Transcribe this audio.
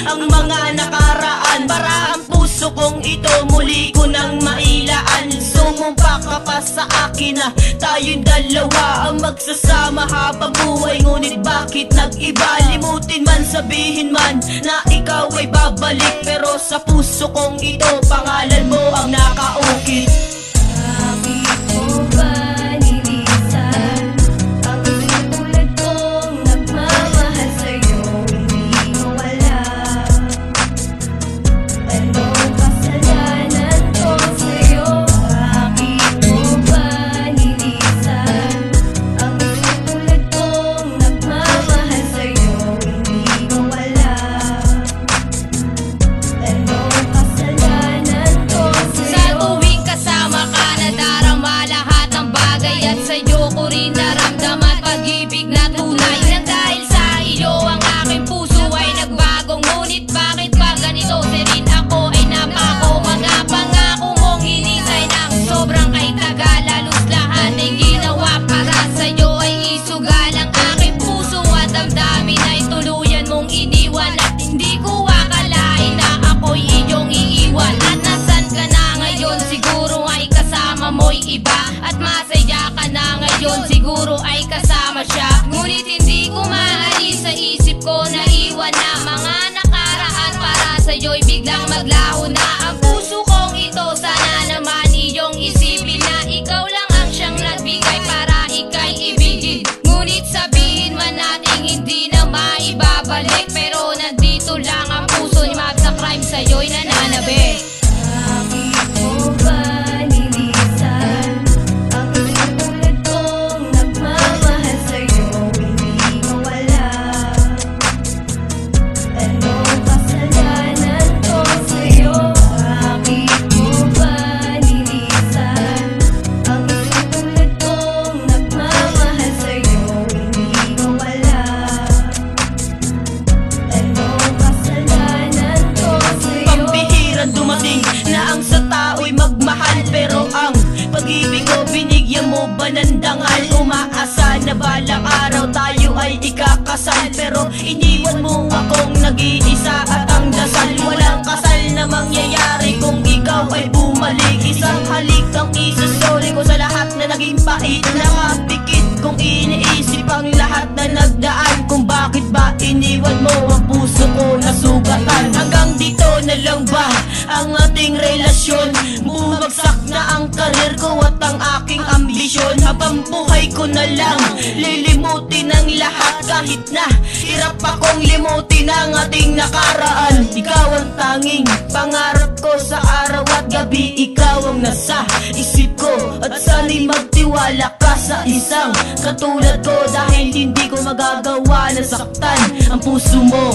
ang mga nakaraan. Para ang puso kong ito muli ko nang mailaan. Sumumpa ka pa sa akin na tayong dalawa ang magsasama habang buhay. Ngunit bakit nag-iba? Limutin man, sabihin man na ikaw ay babalik, pero sa puso kong ito pangalan mo ang nakaukit. Bakit mo ba nilisan ang isang tulad kong nagmamahal sa'yo? Hindi mawala. Anong kasalanan ko sa'yo? Bakit mo ba nilisan ang isang tulad kong nagmamahal sa'yo? Hindi mawala. Anong kasalanan ko sa'yo? Sa tuwing kasama ka, nadarama lahat ng bagay, at sa'yo ko rin naramdaman pag-ibig na tunay. Nang dahil sa iyo ang aking puso ay nagbago. Ngunit bakit ba ganito? Rin ako ay napako. Mga pangako mong hinintay ng sobrang ay tagal. Halos lahat ay ginawa para sa'yo ay isugal. Ang aking puso at damdamin ay tuluyan mong iniwan, at hindi ko akalain na ako'y iyong iiwan. At nasan ka na ngayon? Siguro ay kasama mo'y iba, at masaya ka na ngayon. Siguro ay kasama siya. Ngunit hindi ko maalis sa isip ko na iwan na mga nakaraan. Para sa'yo'y biglang maglaho na ang puso kong ito. Sana naman iyong isipin na ikaw lang ang siyang nagbigay para ika'y ibigin. Ngunit sabihin man natin hindi na maibabalik, pero nandito lang ang puso ni Mab sa crime, sa'yo'y nananabik. Bakit mo ba nilisan ang isang tulad kong nagmamahal sa'yo? Hindi mawala. Anong kasalanan ko sa'yo? Bakit mo ba nilisan ang isang tulad kong nagmamahal sa'yo? Hindi mawala. Anong kasalanan ko sa'yo? Pambihirang dumating na ang sa tao'y magmahal, pero ang pag-ibig ko binigyan mo ba ng dangal? Umaasa na balang araw tayo ay ikakasal, pero iniwan mo akong nag-iisa. At ang dasal, walang kasal na mangyayari kung ikaw ay bumalik. Isang halik ang isusoli ko sa lahat na naging pait. Nakapikit kung iniisip ang lahat na nagdaan. Kung bakit ba iniwan mo ang puso ko na sugatan. Hanggang dito na lang ba ang ating relasyon? Bumagsak na ang karir ko at ang aking ambisyon. Habang buhay ko na lang lilimutin ang lahat, kahit na hirap akong limutin ang ating nakaraan. Ikaw ang tanging pangarap ko sa araw at gabi. Ikaw ang nasa isip ko, at sana'y magtiwala ka sa isang katulad ko, dahil hindi ko magagawa na saktan ang puso mo.